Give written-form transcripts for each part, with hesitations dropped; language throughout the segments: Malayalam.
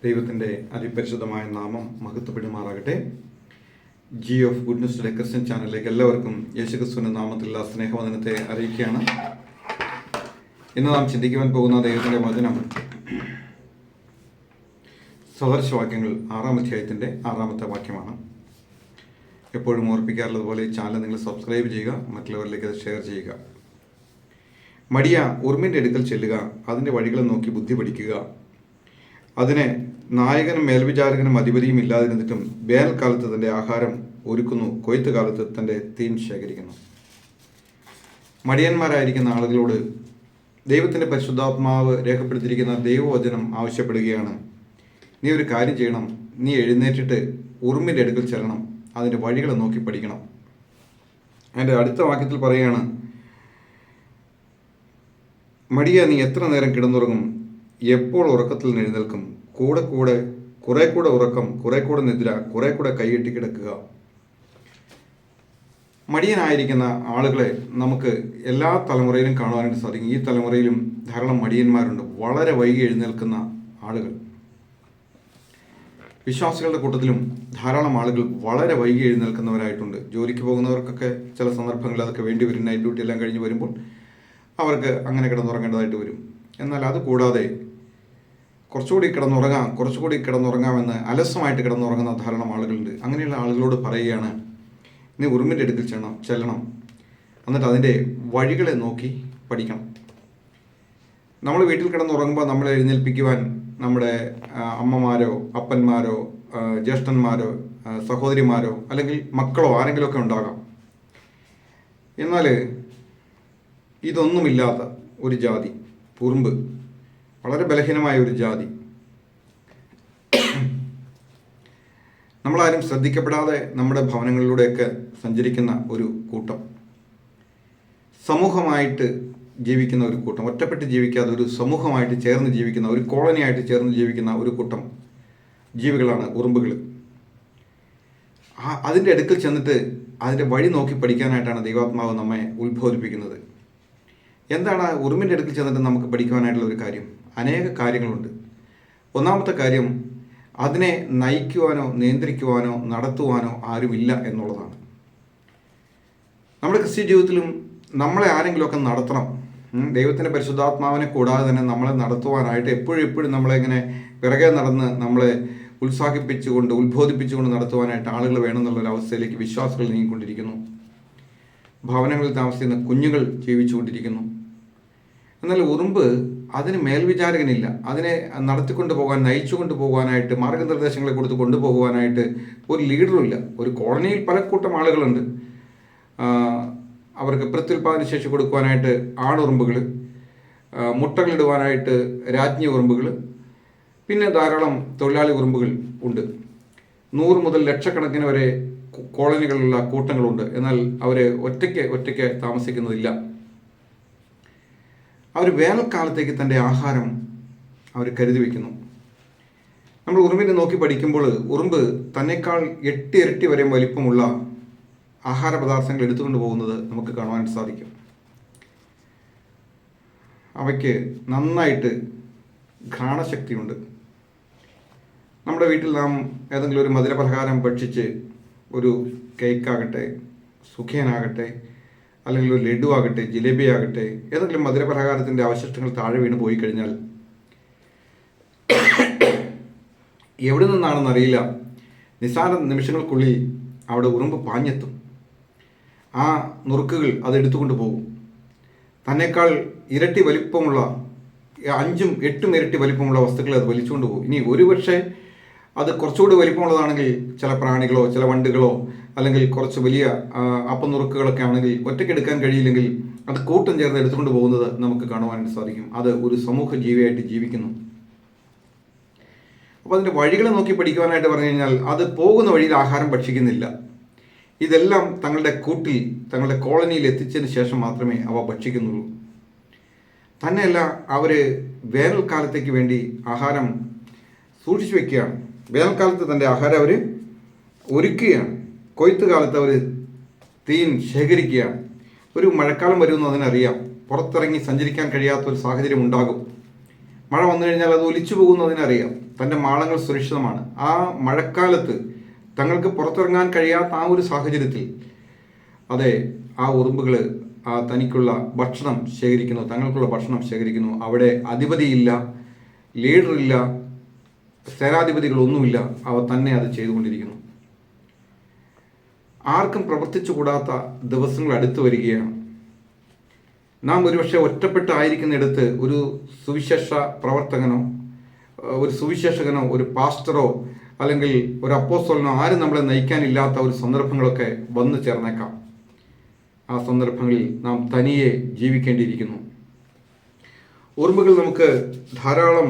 ദൈവത്തിൻ്റെ അതിപരിശുദ്ധമായ നാമം മഹത്വപ്പെടുമാറാകട്ടെ. G of goodness today Christian ചാനലിലേക്ക് എല്ലാവർക്കും യേശുക്രിസ്തുവിൻ്റെ നാമത്തിലുള്ള സ്നേഹവന്ദനത്തെ അറിയിക്കുകയാണ്. ഇന്ന് നാം ചിന്തിക്കുവാൻ പോകുന്ന ദൈവത്തിൻ്റെ വചനം സദൃശവാക്യങ്ങൾ 6-ാം അധ്യായത്തിൻ്റെ 6-ാമത്തെ വാക്യമാണ്. എപ്പോഴും ഓർപ്പിക്കാറുള്ളതുപോലെ ഈ ചാനൽ നിങ്ങൾ സബ്സ്ക്രൈബ് ചെയ്യുക, മറ്റുള്ളവരിലേക്ക് അത് ഷെയർ ചെയ്യുക. മടിയ ഉറുമ്പിൻ്റെ അടുക്കൽ ചെല്ലുക, അതിൻ്റെ വഴികളെ നോക്കി ബുദ്ധി പഠിക്കുക. അതിനെ നായകനും മേൽവിചാരകനും അധിപതിയും ഇല്ലാതിരുന്നിട്ടും വേനൽക്കാലത്ത് തൻ്റെ ആഹാരം ഒരുക്കുന്നു, കൊയ്ത്ത് കാലത്ത് തൻ്റെ തീൻ ശേഖരിക്കുന്നു. മടിയന്മാരായിരിക്കുന്ന ആളുകളോട് ദൈവത്തിൻ്റെ പരിശുദ്ധാത്മാവ് രേഖപ്പെടുത്തിയിരിക്കുന്ന ദൈവവചനം ആവശ്യപ്പെടുകയാണ്. നീ ഒരു കാര്യം ചെയ്യണം, നീ എഴുന്നേറ്റിട്ട് ഉറുമ്പിൻ്റെ അടുക്കൽ ചെല്ലണം, അതിൻ്റെ വഴികളെ നോക്കി പഠിക്കണം. അതിൻ്റെ അടുത്ത വാക്യത്തിൽ പറയുകയാണ്, മടിയ നീ എത്ര നേരം കിടന്നുറങ്ങും, എപ്പോൾ ഉറക്കത്തിൽ എഴുന്നേൽക്കും, കുറെ കൂടെ ഉറക്കം, കുറെ കൂടെ നിദ്ര, കുറെ കൂടെ കൈകെട്ടി കിടക്കുക. മടിയനായിരിക്കുന്ന ആളുകളെ നമുക്ക് എല്ലാ തലമുറയിലും കാണുവാനായിട്ട് സാധിക്കും. ഈ തലമുറയിലും ധാരാളം മടിയന്മാരുണ്ട്, വളരെ വൈകി എഴുന്നേൽക്കുന്ന ആളുകൾ. വിശ്വാസികളുടെ കൂട്ടത്തിലും ധാരാളം ആളുകൾ വളരെ വൈകി എഴുന്നേൽക്കുന്നവരായിട്ടുണ്ട്. ജോലിക്ക് പോകുന്നവർക്കൊക്കെ ചില സന്ദർഭങ്ങളിൽ അതൊക്കെ വേണ്ടി വരും. നൈറ്റ് ഡ്യൂട്ടി എല്ലാം കഴിഞ്ഞ് വരുമ്പോൾ അവർക്ക് അങ്ങനെ കിടന്നുറങ്ങേണ്ടതായിട്ട് വരും. എന്നാൽ അതുകൂടാതെ കുറച്ചുകൂടി കിടന്നുറങ്ങാമെന്ന് അലസമായിട്ട് കിടന്നുറങ്ങുന്ന ധാരാളം ആളുകളുണ്ട്. അങ്ങനെയുള്ള ആളുകളോട് പറയുകയാണ്, നീ ഉറുമ്പിൻ്റെ അടുക്കൽ ചെല്ലണം, എന്നിട്ട് അതിൻ്റെ വഴികളെ നോക്കി പഠിക്കണം. നമ്മൾ വീട്ടിൽ കിടന്നുറങ്ങുമ്പോൾ നമ്മളെ എഴുന്നേൽപ്പിക്കുവാൻ നമ്മുടെ അമ്മമാരോ അപ്പന്മാരോ ജ്യേഷ്ഠന്മാരോ സഹോദരിമാരോ അല്ലെങ്കിൽ മക്കളോ ആരെങ്കിലുമൊക്കെ ഉണ്ടാകാം. എന്നാൽ ഇതൊന്നുമില്ലാത്ത ഒരു ജാതി, ഉറുമ്പ്, വളരെ ബലഹീനമായ ഒരു ജാതി, നമ്മളാരും ശ്രദ്ധിക്കപ്പെടാതെ നമ്മുടെ ഭവനങ്ങളിലൂടെയൊക്കെ സഞ്ചരിക്കുന്ന ഒരു കൂട്ടം, സമൂഹമായിട്ട് ജീവിക്കുന്ന ഒരു കൂട്ടം, ഒറ്റപ്പെട്ട് ജീവിക്കാതെ ഒരു സമൂഹമായിട്ട് ചേർന്ന് ജീവിക്കുന്ന, ഒരു കോളനിയായിട്ട് ചേർന്ന് ജീവിക്കുന്ന ഒരു കൂട്ടം ജീവികളാണ് ഉറുമ്പുകൾ. അതിൻ്റെ അടുക്കൽ ചെന്നിട്ട് അതിൻ്റെ വഴി നോക്കി പഠിക്കാനായിട്ടാണ് ദൈവാത്മാവ് നമ്മെ ഉത്ബോധിപ്പിക്കുന്നത്. എന്താണ് ഉറുമ്പിൻ്റെ അടുക്കൽ ചെന്നിട്ട് നമുക്ക് പഠിക്കുവാനായിട്ടുള്ള ഒരു കാര്യം? അനേക കാര്യങ്ങളുണ്ട്. ഒന്നാമത്തെ കാര്യം, അതിനെ നയിക്കുവാനോ നിയന്ത്രിക്കുവാനോ നടത്തുവാനോ ആരുമില്ല എന്നുള്ളതാണ്. നമ്മുടെ ക്രിസ്ത്യ ജീവിതത്തിലും നമ്മളെ ആരെങ്കിലുമൊക്കെ നടത്തണം. ദൈവത്തിൻ്റെ പരിശുദ്ധാത്മാവിനെ കൂടാതെ തന്നെ നമ്മളെ നടത്തുവാനായിട്ട് എപ്പോഴും നമ്മളെങ്ങനെ പിറകെ നടന്ന് നമ്മളെ ഉത്ബോധിപ്പിച്ചുകൊണ്ട് നടത്തുവാനായിട്ട് ആളുകൾ വേണമെന്നുള്ളൊരു അവസ്ഥയിലേക്ക് വിശ്വാസികൾ നീങ്ങിക്കൊണ്ടിരിക്കുന്നു. ഭവനങ്ങളിൽ താമസിക്കുന്ന കുഞ്ഞുങ്ങൾ ജീവിച്ചുകൊണ്ടിരിക്കുന്നു. എന്നാൽ ഉറുമ്പ് അതിന് മേൽവിചാരകനില്ല. അതിനെ നടത്തിക്കൊണ്ട് പോകാൻ, നയിച്ചുകൊണ്ട് പോകാനായിട്ട്, മാർഗനിർദ്ദേശങ്ങളെ കൊടുത്ത് കൊണ്ടുപോകുവാനായിട്ട് ഒരു ലീഡറുമില്ല. ഒരു കോളനിയിൽ പല കൂട്ടം ആളുകളുണ്ട്. അവർക്ക് പ്രത്യുൽപാദന ശേഷി കൊടുക്കുവാനായിട്ട് ആണുറുമ്പുകൾ, മുട്ടകളിടുവാനായിട്ട് രാജ്ഞി ഉറുമ്പുകൾ, പിന്നെ ധാരാളം തൊഴിലാളി ഉറുമ്പുകൾ ഉണ്ട്. 100 മുതൽ ലക്ഷക്കണക്കിന് വരെ കോളനികളുള്ള കൂട്ടങ്ങളുണ്ട്. എന്നാൽ അവർ ഒറ്റയ്ക്ക് താമസിക്കുന്നതില്ല. അവർ വേനൽക്കാലത്തേക്ക് തൻ്റെ ആഹാരം അവർ കരുതി വയ്ക്കുന്നു. നമ്മൾ ഉറുമ്പിനെ നോക്കി പഠിക്കുമ്പോൾ ഉറുമ്പ് തന്നെക്കാൾ 8 ഇരട്ടി വരെ വലിപ്പമുള്ള ആഹാര പദാർത്ഥങ്ങൾ എടുത്തുകൊണ്ട് പോകുന്നത് നമുക്ക് കാണുവാൻ സാധിക്കും. അവയ്ക്ക് നന്നായിട്ട് ഘ്രാണശക്തിയുണ്ട്. നമ്മുടെ വീട്ടിൽ നാം ഏതെങ്കിലും ഒരു മധുരപലഹാരം ഭക്ഷിച്ച്, ഒരു കേക്കാകട്ടെ, സുഖിയനാകട്ടെ, അല്ലെങ്കിൽ ഒരു ലഡു ആകട്ടെ, ജിലേബി ആകട്ടെ, ഏതെങ്കിലും മധുരപലഹാരത്തിൻ്റെ അവശിഷ്ടങ്ങൾ താഴെ വീണ് പോയി കഴിഞ്ഞാൽ എവിടെ നിന്നാണെന്നറിയില്ല, നിസ്സാര നിമിഷങ്ങൾക്കുള്ളിൽ അവിടെ ഉറുമ്പ് പാഞ്ഞെത്തും. ആ നുറുക്കുകൾ അത് എടുത്തുകൊണ്ട് പോകും. തന്നെക്കാൾ ഇരട്ടി വലിപ്പമുള്ള 5ഉം 8ഉം ഇരട്ടി വലിപ്പമുള്ള വസ്തുക്കളെ അത് വലിച്ചുകൊണ്ട് പോകും. ഇനി ഒരുപക്ഷെ അത് കുറച്ചുകൂടി വലിപ്പമുള്ളതാണെങ്കിൽ ചില പ്രാണികളോ ചില വണ്ടുകളോ അല്ലെങ്കിൽ കുറച്ച് വലിയ അപ്പനുറുക്കുകളൊക്കെ ആണെങ്കിൽ ഒറ്റയ്ക്ക് എടുക്കാൻ കഴിയില്ലെങ്കിൽ അത് കൂട്ടം ചേർന്ന് എടുത്തുകൊണ്ട് പോകുന്നത് നമുക്ക് കാണുവാനായിട്ട് സാധിക്കും. അത് ഒരു സമൂഹ ജീവിയായിട്ട് ജീവിക്കുന്നു. അപ്പോൾ അതിൻ്റെ വഴികളെ നോക്കി പഠിക്കുവാനായിട്ട് പറഞ്ഞു കഴിഞ്ഞാൽ അത് പോകുന്ന വഴിയിൽ ആഹാരം ഭക്ഷിക്കുന്നില്ല. ഇതെല്ലാം തങ്ങളുടെ കൂട്ടിൽ, തങ്ങളുടെ കോളനിയിൽ എത്തിച്ചതിന് ശേഷം മാത്രമേ അവ ഭക്ഷിക്കുന്നുള്ളൂ. തന്നെയല്ല, അവർ വേനൽക്കാലത്തേക്ക് വേണ്ടി ആഹാരം സൂക്ഷിച്ചു വയ്ക്കുകയാണ്. വേനൽക്കാലത്ത് തൻ്റെ ആഹാരം അവർ ഒരുക്കുകയാണ്. കൊയ്ത്ത് കാലത്ത് അവർ തീൻ ശേഖരിക്കുകയാണ്. ഒരു മഴക്കാലം വരുമെന്ന് അതിനറിയാം. പുറത്തിറങ്ങി സഞ്ചരിക്കാൻ കഴിയാത്തൊരു സാഹചര്യം ഉണ്ടാകും. മഴ വന്നു കഴിഞ്ഞാൽ അത് ഒലിച്ചു പോകുന്നതിനറിയാം. തൻ്റെ മാളങ്ങൾ സുരക്ഷിതമാണ്. ആ മഴക്കാലത്ത് തങ്ങൾക്ക് പുറത്തിറങ്ങാൻ കഴിയാത്ത ആ ഒരു സാഹചര്യത്തിൽ അതെ, ആ ഉറുമ്പുകൾ തനിക്കുള്ള ഭക്ഷണം ശേഖരിക്കുന്നു, തങ്ങൾക്കുള്ള ഭക്ഷണം ശേഖരിക്കുന്നു. അവിടെ അധിപതിയില്ല, ലീഡറില്ല, സേനാധിപതികളൊന്നുമില്ല, അവ തന്നെ അത് ചെയ്തുകൊണ്ടിരിക്കുന്നു. ആർക്കും പ്രവർത്തിച്ചു കൂടാത്ത ദിവസങ്ങൾ അടുത്തു വരികയാണ്. നാം ഒരുപക്ഷെ ഒറ്റപ്പെട്ടായിരിക്കുന്നിടത്ത് ഒരു സുവിശേഷ പ്രവർത്തകനോ ഒരു സുവിശേഷകനോ ഒരു പാസ്റ്ററോ അല്ലെങ്കിൽ ഒരു അപ്പോസ്തലനോ ആരും നമ്മളെ നയിക്കാനില്ലാത്ത ഒരു സന്ദർഭങ്ങളൊക്കെ വന്നു ചേർന്നേക്കാം. ആ സന്ദർഭങ്ങളിൽ നാം തനിയെ ജീവിക്കേണ്ടിയിരിക്കുന്നു. ഉറുമ്പുകൾ നമുക്ക് ധാരാളം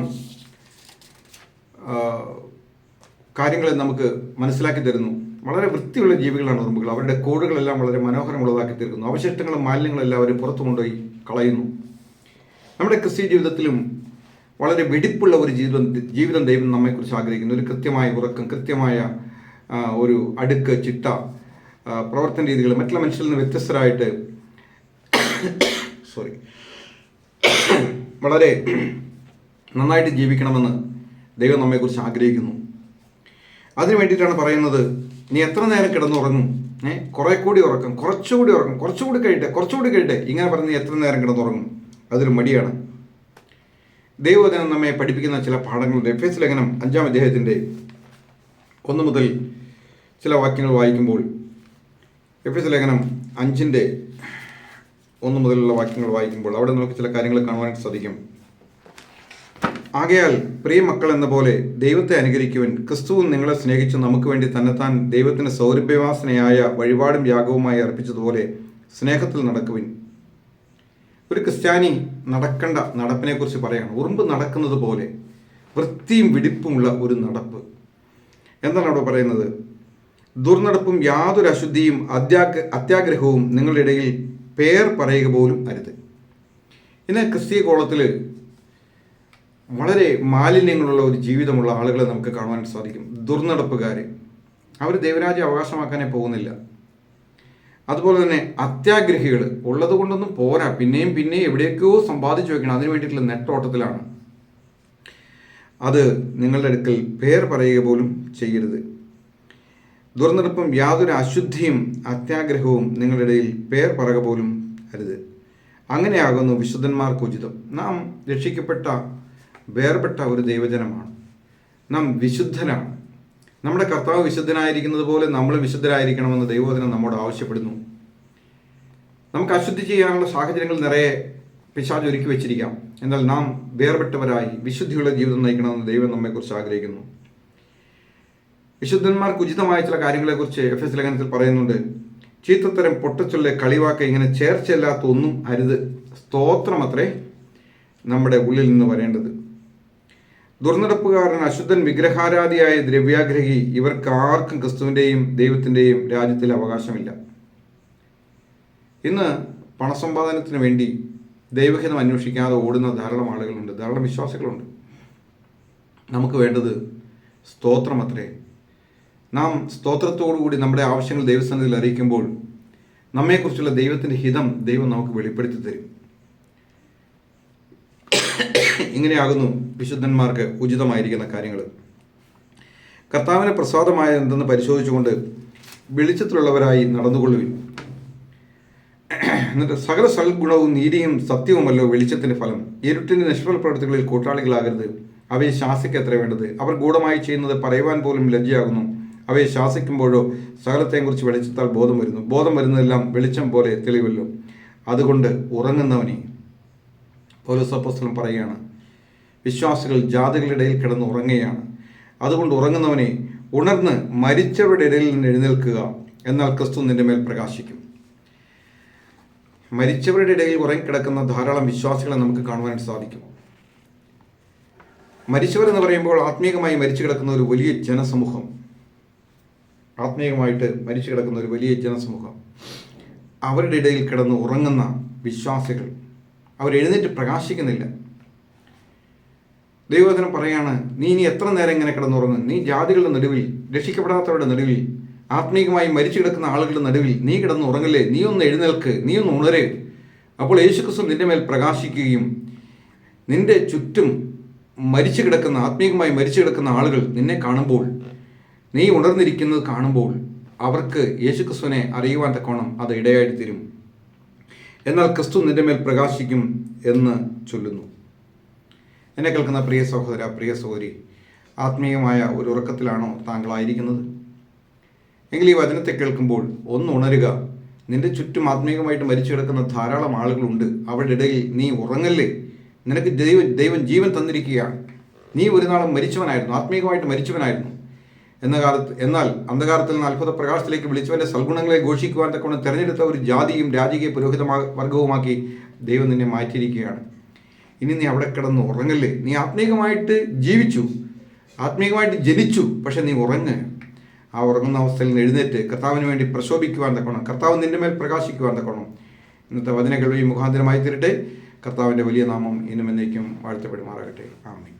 കാര്യങ്ങളെ നമുക്ക് മനസ്സിലാക്കി തരുന്നു. വളരെ വൃത്തിയുള്ള ജീവികളാണ് ഉറുമ്പുകൾ. അവരുടെ കൂടുകളെല്ലാം വളരെ മനോഹരമുള്ളതാക്കി തീർക്കുന്നു. അവശിഷ്ടങ്ങളും മാലിന്യങ്ങളെല്ലാം അവർ പുറത്തു കൊണ്ടുപോയി കളയുന്നു. നമ്മുടെ ക്രിസ്തീയ ജീവിതത്തിലും വളരെ വെടിപ്പുള്ള ഒരു ജീവിതം ദൈവം നമ്മെക്കുറിച്ച് ആഗ്രഹിക്കുന്നു. ഒരു കൃത്യമായ ഉറക്കം, കൃത്യമായ ഒരു അടുക്ക്, ചിട്ട, പ്രവർത്തന രീതികൾ മറ്റുള്ള മനുഷ്യരിൽ നിന്ന് വ്യത്യസ്തരായിട്ട് വളരെ നന്നായിട്ട് ജീവിക്കണമെന്ന് ദൈവം നമ്മെക്കുറിച്ച് ആഗ്രഹിക്കുന്നു. അതിനു വേണ്ടിയിട്ടാണ് പറയുന്നത്, നീ എത്ര നേരം കിടന്നുറങ്ങും, കുറെ കൂടി ഉറക്കം, കുറച്ചുകൂടി ഉറക്കം, കുറച്ചുകൂടി കഴിയട്ടെ ഇങ്ങനെ പറഞ്ഞ് നീ എത്ര നേരം കിടന്നുറങ്ങും? അതൊരു മടിയാണ്. ദൈവവചനം നമ്മെ പഠിപ്പിക്കുന്ന ചില പാഠങ്ങളുണ്ട്. എഫേസ്യ ലേഖനം 5-ാം അധ്യായത്തിൻ്റെ 1 മുതൽ ചില വാക്യങ്ങൾ വായിക്കുമ്പോൾ, എഫേസ്യ ലേഖനം 5-1 മുതലുള്ള വാക്യങ്ങൾ വായിക്കുമ്പോൾ അവിടെ നമുക്ക് ചില കാര്യങ്ങൾ കാണുവാനായിട്ട് സാധിക്കും. ആകയാൽ പ്രിയ മക്കൾ എന്ന പോലെ ദൈവത്തെ അനുകരിക്കുവാൻ ക്രിസ്തുവും നിങ്ങളെ സ്നേഹിച്ച് നമുക്ക് വേണ്ടി തന്നെത്താൻ ദൈവത്തിന് സൗരഭ്യവാസനയായ വഴിപാടും യാഗവുമായി അർപ്പിച്ചതുപോലെ സ്നേഹത്തിൽ നടക്കുവിൻ. ഒരു ക്രിസ്ത്യാനി നടക്കേണ്ട നടപ്പിനെ കുറിച്ച് പറയാണ്. ഉറുമ്പ് നടക്കുന്നത് പോലെ വൃത്തിയും വെടിപ്പുമുള്ള ഒരു നടപ്പ്. എന്താണ് അവിടെ പറയുന്നത്? ദുർനടപ്പും യാതൊരു അശുദ്ധിയും അത്യാഗ്രഹവും നിങ്ങളുടെ ഇടയിൽ പേർ പറയുക പോലും അരുത്. ഇന്ന് ക്രിസ്തീയ കോളത്തിൽ വളരെ മാലിന്യങ്ങളുള്ള ഒരു ജീവിതമുള്ള ആളുകളെ നമുക്ക് കാണുവാൻ സാധിക്കും. ദുർനടപ്പുകാർ, അവർ ദൈവരാജ്യം അവകാശമാക്കാനേ പോകുന്നില്ല. അതുപോലെ തന്നെ അത്യാഗ്രഹികൾ, ഉള്ളത് കൊണ്ടൊന്നും പോരാ, പിന്നെയും എവിടെയൊക്കെയോ സമ്പാദിച്ചു വെക്കണം, അതിനു വേണ്ടിയിട്ടുള്ള നെട്ടോട്ടത്തിലാണ്. അത് നിങ്ങളുടെ അടുക്കൽ പേർ പറയുക പോലും ചെയ്യരുത്. ദുർനടപ്പും യാതൊരു അശുദ്ധിയും അത്യാഗ്രഹവും നിങ്ങളുടെ ഇടയിൽ പേർ പറയുക പോലും അരുത്. അങ്ങനെയാകുന്നു വിശുദ്ധന്മാർക്ക് ഉചിതം. നാം രക്ഷിക്കപ്പെട്ട വേർപെട്ട ഒരു ദൈവജനമാണ്. നാം വിശുദ്ധനാണ്. നമ്മുടെ കർത്താവ് വിശുദ്ധനായിരിക്കുന്നത് പോലെ നമ്മൾ വിശുദ്ധരായിരിക്കണമെന്ന് ദൈവവചനം നമ്മോട് ആവശ്യപ്പെടുന്നു. നമുക്ക് അശുദ്ധി ചെയ്യാനുള്ള സാഹചര്യങ്ങൾ നിറയെ പിശാച് ഒരുക്കി വെച്ചിരിക്കാം. എന്നാൽ നാം വേർപെട്ടവരായി വിശുദ്ധിയുള്ള ജീവിതം നയിക്കണമെന്ന് ദൈവം നമ്മെക്കുറിച്ച് ആഗ്രഹിക്കുന്നു. വിശുദ്ധന്മാർക്ക് ഉചിതമായ ചില കാര്യങ്ങളെക്കുറിച്ച് എഫേസ്യ ലേഖനത്തിൽ പറയുന്നുണ്ട്. ചീത്തത്തരം, പൊട്ടച്ചൊല്ല്, കളിവാക്ക്, ഇങ്ങനെ ചേർച്ചയില്ലാത്ത ഒന്നും അരുത്. സ്തോത്രം അത്രേ നമ്മുടെ ഉള്ളിൽ നിന്ന് വരേണ്ടത്. ദുർനടപ്പുകാരൻ, അശുദ്ധൻ, വിഗ്രഹാരാധിയായ ദ്രവ്യാഗ്രഹി, ഇവർക്ക് ആർക്കും ക്രിസ്തുവിൻ്റെയും ദൈവത്തിൻ്റെയും രാജ്യത്തിൽ അവകാശമില്ല. ഇന്ന് പണസമ്പാദനത്തിന് വേണ്ടി ദൈവഹിതം അന്വേഷിക്കാതെ ഓടുന്ന ധാരാളം ആളുകളുണ്ട്, ധാരാളം വിശ്വാസികളുണ്ട്. നമുക്ക് വേണ്ടത് സ്തോത്രം അത്രേ. നാം സ്തോത്രത്തോടുകൂടി നമ്മുടെ ആവശ്യങ്ങൾ ദൈവസന്നിധിയിൽ അറിയിക്കുമ്പോൾ നമ്മെക്കുറിച്ചുള്ള ദൈവത്തിൻ്റെ ഹിതം ദൈവം നമുക്ക് വെളിപ്പെടുത്തി തരും. ഇങ്ങനെയാകുന്നു വിശുദ്ധന്മാർക്ക് ഉചിതമായിരിക്കുന്ന കാര്യങ്ങൾ. കർത്താവിന് പ്രസാദമായ എന്തെന്ന് പരിശോധിച്ചുകൊണ്ട് വെളിച്ചത്തിലുള്ളവരായി നടന്നുകൊള്ളുവിൻ. എന്നിട്ട് സകല സൽഗുണവും നീതിയും സത്യവുമല്ലോ വെളിച്ചത്തിൻ്റെ ഫലം. ഇരുട്ടിൻ്റെ നിഷ്ഫല പ്രവൃത്തികളിൽ കൂട്ടാളികളാകരുത്. അവയെ ശാസിക്കത്ര വേണ്ടത്. അവർ ഗൂഢമായി ചെയ്യുന്നത് പറയുവാൻ പോലും ലജ്ജയാകുന്നു. അവയെ ശാസിക്കുമ്പോഴോ സകലത്തെയും കുറിച്ച് വെളിച്ചത്താൽ ബോധം വരുന്നതെല്ലാം വെളിച്ചം പോലെ തെളിവല്ലോ. അതുകൊണ്ട് ഉറങ്ങുന്നവനെ, പൗലോസ് അപ്പോസ്തലൻ പറയുകയാണ്, വിശ്വാസികൾ ജാതികളുടെ ഇടയിൽ കിടന്ന് ഉറങ്ങുകയാണ്. അതുകൊണ്ട് ഉറങ്ങുന്നവനെ ഉണർന്ന് മരിച്ചവരുടെ ഇടയിൽ നിന്ന് എഴുന്നേൽക്കുക, എന്നാൽ ക്രിസ്തു നിന്റെ മേൽ പ്രകാശിക്കും. മരിച്ചവരുടെ ഇടയിൽ ഉറങ്ങിക്കിടക്കുന്ന ധാരാളം വിശ്വാസികളെ നമുക്ക് കാണുവാനായിട്ട് സാധിക്കും. മരിച്ചവരെന്ന് പറയുമ്പോൾ ആത്മീയമായി മരിച്ചു കിടക്കുന്ന ഒരു വലിയ ജനസമൂഹം, ആത്മീയമായിട്ട് മരിച്ചു കിടക്കുന്ന ഒരു വലിയ ജനസമൂഹം, അവരുടെ ഇടയിൽ കിടന്ന് ഉറങ്ങുന്ന വിശ്വാസികൾ, അവരെഴുന്നേറ്റ് പ്രകാശിക്കുന്നില്ല. ദൈവവചനം പറയാണ്, നീ ഇനി എത്ര നേരം ഇങ്ങനെ കിടന്നുറങ്ങും? നീ ജാതികളുടെ നടുവിൽ, രക്ഷിക്കപ്പെടാത്തവരുടെ നടുവിൽ, ആത്മീയമായി മരിച്ചു കിടക്കുന്ന ആളുകളുടെ നടുവിൽ നീ കിടന്നുറങ്ങില്ലേ? നീ ഒന്ന് എഴുന്നേൽക്ക്, നീ ഒന്ന് ഉണരേ. അപ്പോൾ യേശുക്രിസ്തു നിന്റെ മേൽ പ്രകാശിക്കുകയും നിന്റെ ചുറ്റും മരിച്ചു കിടക്കുന്ന, ആത്മീയമായി മരിച്ചു കിടക്കുന്ന ആളുകൾ നിന്നെ കാണുമ്പോൾ, നീ ഉണർന്നിരിക്കുന്നത് കാണുമ്പോൾ അവർക്ക് യേശുക്രിസ്തുവിനെ അറിയുവാൻ തക്കോണം അത് ഇടയായിട്ട് തീരും. എന്നാൽ ക്രിസ്തു നിന്റെ മേൽ പ്രകാശിക്കും എന്ന് ചൊല്ലുന്നു. എന്നെ കേൾക്കുന്ന പ്രിയ സഹോദര, പ്രിയ സഹോദരി, ആത്മീയമായ ഒരു ഉറക്കത്തിലാണോ താങ്കളായിരിക്കുന്നത്? എങ്കിൽ ഈ വചനത്തെ കേൾക്കുമ്പോൾ ഒന്ന് ഉണരുക. നിന്റെ ചുറ്റും ആത്മീയമായിട്ട് മരിച്ചു കിടക്കുന്ന ധാരാളം ആളുകളുണ്ട്. അവരുടെ ഇടയിൽ നീ ഉറങ്ങല്ലേ. നിനക്ക് ദൈവം ജീവൻ തന്നിരിക്കുകയാണ്. നീ ഒരു നാളും മരിച്ചവനായിരുന്നു, ആത്മീയമായിട്ട് മരിച്ചവനായിരുന്നു. എന്നാൽ അന്ധകാരത്തിൽ നിന്ന് അത്ഭുത പ്രകാശത്തിലേക്ക് വിളിച്ചവൻ്റെ സൽഗുണങ്ങളെ ഘോഷിക്കുവാൻ തക്കവണ്ണം തിരഞ്ഞെടുത്ത ഒരു ജാതിയും രാജകീയ പുരോഹിത വർഗവുമാക്കി ദൈവം നിന്നെ മാറ്റിയിരിക്കുകയാണ്. ഇനി നീ അവിടെ കിടന്ന് ഉറങ്ങല്ലേ. നീ ആത്മീയമായിട്ട് ജീവിച്ചു, ആത്മീയമായിട്ട് ജനിച്ചു, പക്ഷെ നീ ഉറങ്ങുക. ആ ഉറങ്ങുന്ന അവസ്ഥയിൽ നിന്ന് എഴുന്നേറ്റ് കർത്താവിന് വേണ്ടി പ്രശോഭിക്കുവാൻ തക്കണം, കർത്താവ് നിന്റെ മേൽ പ്രകാശിക്കുവാൻ തക്കണം. ഇന്നത്തെ വചനങ്ങൾ ഈ മുഖാന്തരമായി തീരട്ടെ. കർത്താവിൻ്റെ വലിയ നാമം ഇന്നും എന്നേക്കും വാഴ്ത്തപ്പെടുമാറാകട്ടെ. ആമേൻ.